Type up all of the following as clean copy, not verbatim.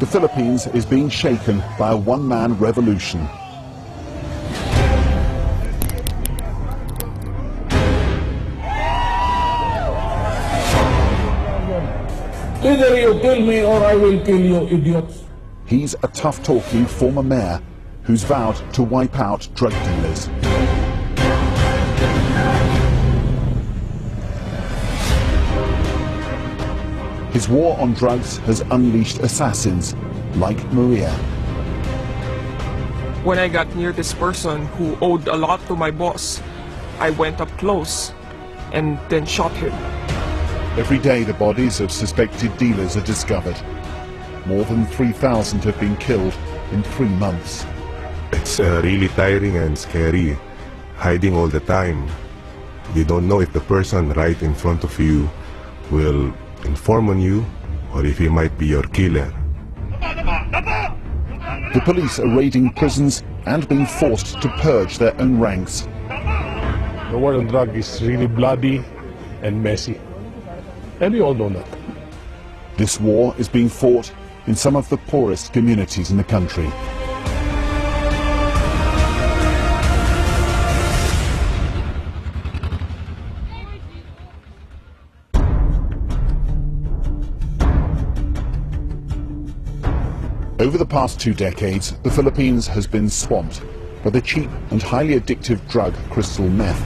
Philippines is being shaken by a one-man revolution. Either you kill me or I will kill you, idiots. He's a tough-talking former mayor who's vowed to wipe out drug dealers. His war on drugs has unleashed assassins like Maria. When I got near this person who owed a lot to my boss, I went up close and then shot him. Every day the bodies of suspected dealers are discovered. More than 3,000 have been killed in 3 months. It's really tiring and scary, hiding all the time. You don't know if the person right in front of you will inform on you or if he might be your killer. The police are raiding prisons and being forced to purge their own ranks. The war on drug is really bloody and messy. And we all know that. This war is being fought in some of the poorest communities in the country. Over the past 2 decades, the Philippines has been swamped by the cheap and highly addictive drug crystal meth,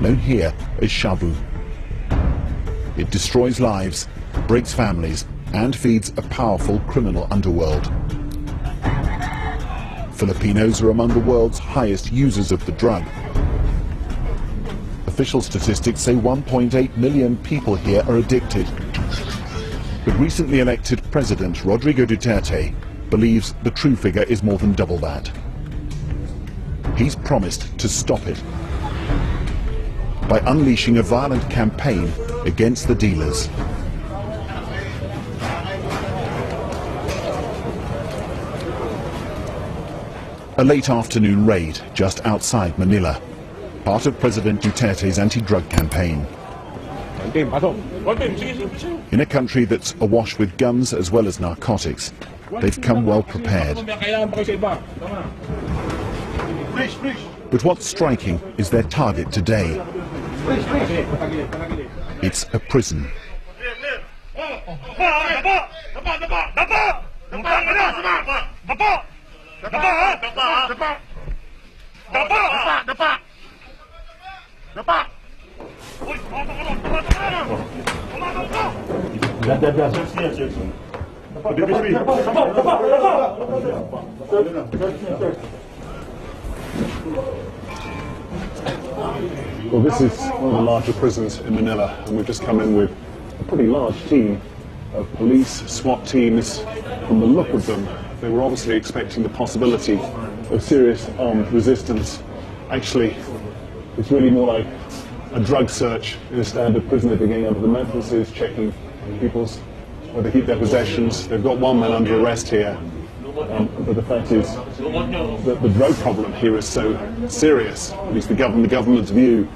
known here as shabu. It destroys lives, breaks families, and feeds a powerful criminal underworld. Filipinos are among the world's highest users of the drug. Official statistics say 1.8 million people here are addicted. But recently elected President Rodrigo Duterte believes the true figure is more than double that. He's promised to stop it by unleashing a violent campaign against the dealers. A late afternoon raid just outside Manila, part of President Duterte's anti-drug campaign. In a country that's awash with guns as well as narcotics, they've come well prepared. But what's striking is their target today. It's a prison. Well, this is one of the larger prisons in Manila, and we've just come in with a pretty large team of police, SWAT teams. From the look of them, they were obviously expecting the possibility of serious armed resistance. Actually, it's really more like a drug search in a standard prison. They're getting under the mattresses, checking people's where they keep their possessions. They've got one man under arrest here. But the fact is that the drug problem here is so serious, at least the government's view,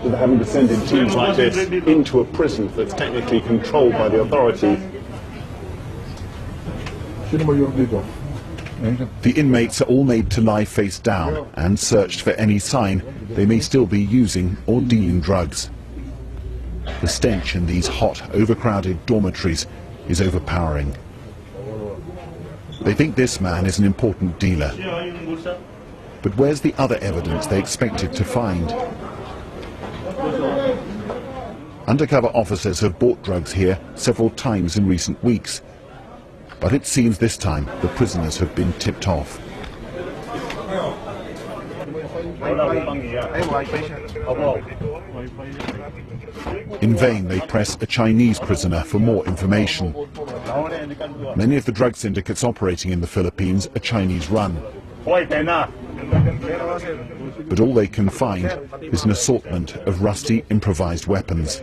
that they're having to send in teams like this into a prison that's technically controlled by the authorities. The inmates are all made to lie face down and searched for any sign they may still be using or dealing drugs. The stench in these hot, overcrowded dormitories is overpowering. They think this man is an important dealer. But where's the other evidence they expected to find? Undercover officers have bought drugs here several times in recent weeks. But it seems this time the prisoners have been tipped off. In vain they press a Chinese prisoner for more information. Many of the drug syndicates operating in the Philippines are Chinese-run. But all they can find is an assortment of rusty improvised weapons.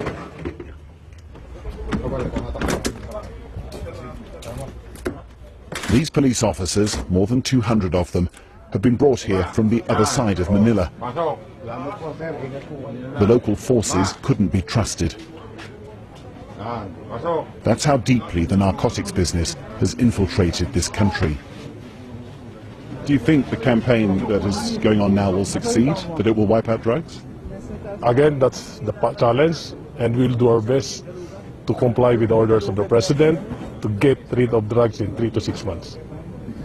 These police officers, more than 200 of them, have been brought here from the other side of Manila. The local forces couldn't be trusted. That's how deeply the narcotics business has infiltrated this country. Do you think the campaign that is going on now will succeed, that it will wipe out drugs? Again, that's the challenge, and we'll do our best to comply with orders of the president to get rid of drugs in 3 to 6 months.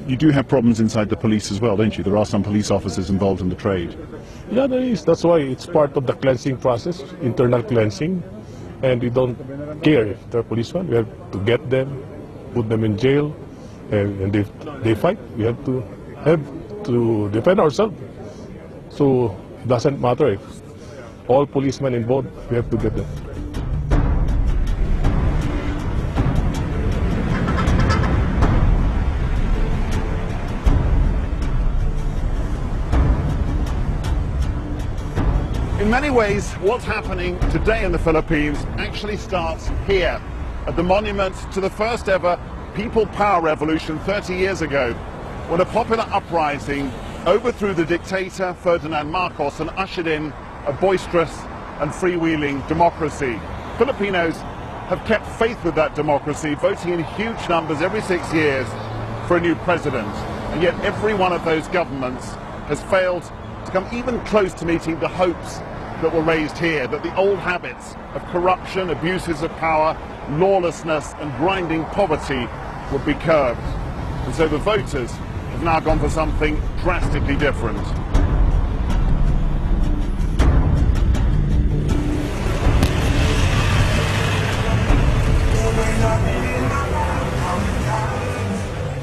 You do have problems inside the police as well, don't you? There are some police officers involved in the trade. Yeah, there is. That's why it's part of the cleansing process, internal cleansing, and we don't care if they're policemen. We have to get them, put them in jail, and if they fight, we have to defend ourselves. So it doesn't matter if all policemen involved, we have to get them. In many ways, what's happening today in the Philippines actually starts here, at the monument to the first ever People Power Revolution 30 years ago, when a popular uprising overthrew the dictator Ferdinand Marcos and ushered in a boisterous and freewheeling democracy. Filipinos have kept faith with that democracy, voting in huge numbers every 6 years for a new president. And yet every one of those governments has failed to come even close to meeting the hopes that were raised here, that the old habits of corruption, abuses of power, lawlessness and grinding poverty would be curbed. And so the voters have now gone for something drastically different.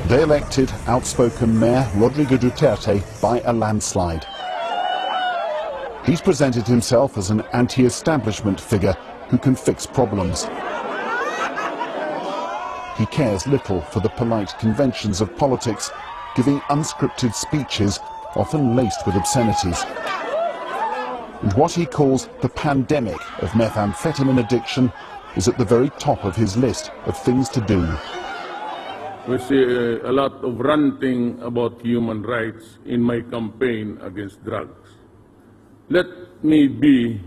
They elected outspoken Mayor Rodrigo Duterte by a landslide. He's presented himself as an anti-establishment figure who can fix problems. He cares little for the polite conventions of politics, giving unscripted speeches often laced with obscenities. And what he calls the pandemic of methamphetamine addiction is at the very top of his list of things to do. We see a lot of ranting about human rights in my campaign against drugs. Let me be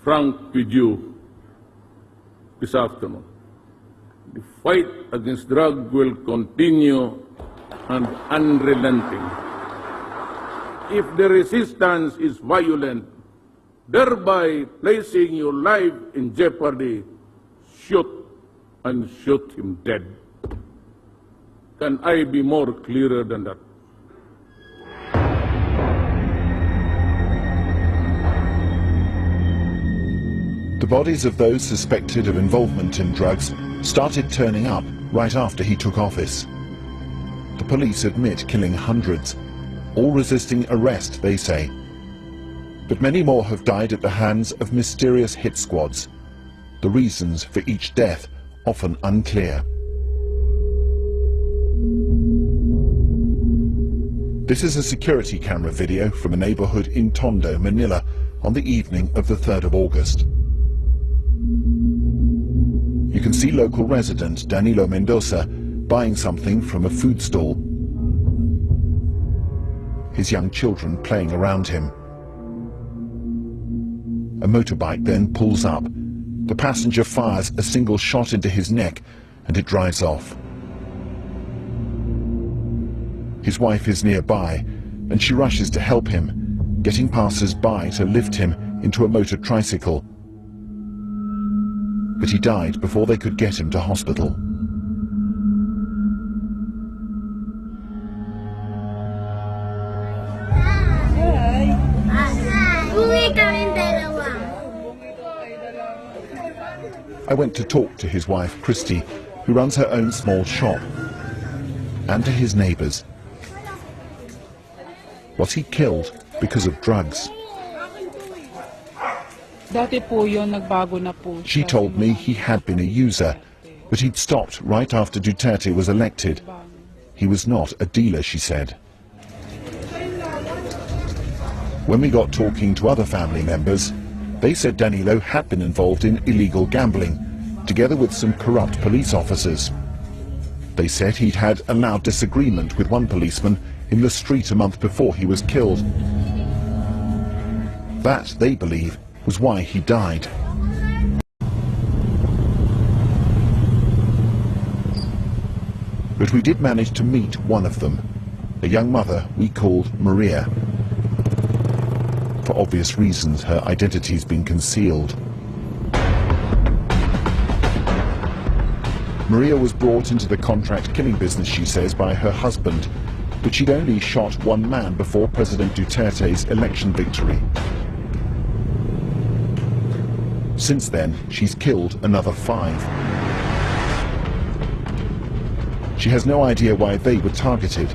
frank with you this afternoon. The fight against drugs will continue and unrelenting. If the resistance is violent, thereby placing your life in jeopardy, shoot and shoot him dead. Can I be more clearer than that? The bodies of those suspected of involvement in drugs started turning up right after he took office. The police admit killing hundreds, all resisting arrest, they say. But many more have died at the hands of mysterious hit squads. The reasons for each death often unclear. This is a security camera video from a neighborhood in Tondo, Manila, on the evening of the 3rd of August. You can see local resident Danilo Mendoza buying something from a food stall. His young children playing around him. A motorbike then pulls up. The passenger fires a single shot into his neck and it drives off. His wife is nearby and she rushes to help him, getting passers-by to lift him into a motor tricycle. But he died before they could get him to hospital. I went to talk to his wife, Christy, who runs her own small shop, and to his neighbors. Was he killed because of drugs? She told me he had been a user, but he'd stopped right after Duterte was elected. He was not a dealer, she said. When we got talking to other family members, they said Danilo had been involved in illegal gambling, together with some corrupt police officers. They said he'd had a loud disagreement with one policeman in the street a month before he was killed. That, they believe, was why he died. But we did manage to meet one of them, a young mother we called Maria. For obvious reasons, her identity's been concealed. Maria was brought into the contract killing business, she says, by her husband, but she'd only shot one man before President Duterte's election victory. Since then, she's killed another 5. She has no idea why they were targeted,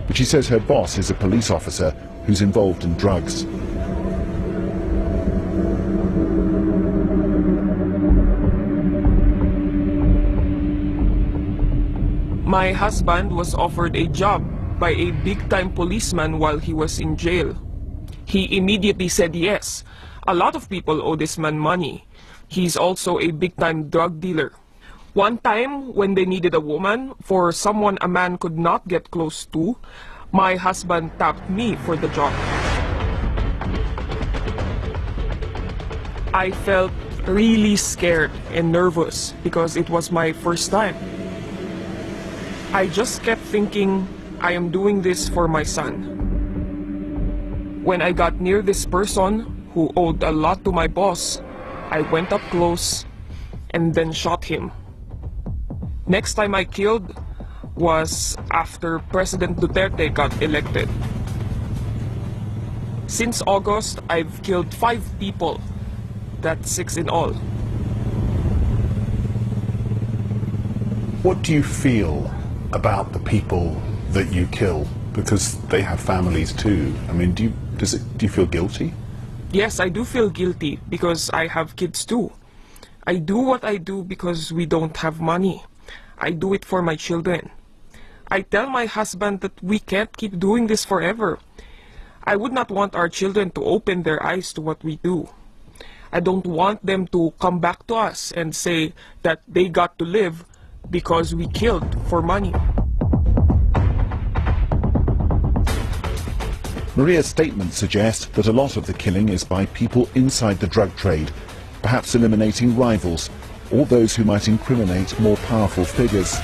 but she says her boss is a police officer who's involved in drugs. My husband was offered a job by a big-time policeman while he was in jail. He immediately said yes. A lot of people owe this man money. He's also a big-time drug dealer. One time, when they needed a woman for someone a man could not get close to, my husband tapped me for the job. I felt really scared and nervous because it was my first time. I just kept thinking, I am doing this for my son. When I got near this person who owed a lot to my boss, I went up close and then shot him. Next time I killed was after President Duterte got elected. Since August, I've killed 5 people. That's 6 in all. What do you feel about the people that you kill? Because they have families too. I mean, do you feel guilty? Yes, I do feel guilty because I have kids too. I do what I do because we don't have money. I do it for my children. I tell my husband that we can't keep doing this forever. I would not want our children to open their eyes to what we do. I don't want them to come back to us and say that they got to live because we killed for money. Maria's statements suggest that a lot of the killing is by people inside the drug trade, perhaps eliminating rivals or those who might incriminate more powerful figures.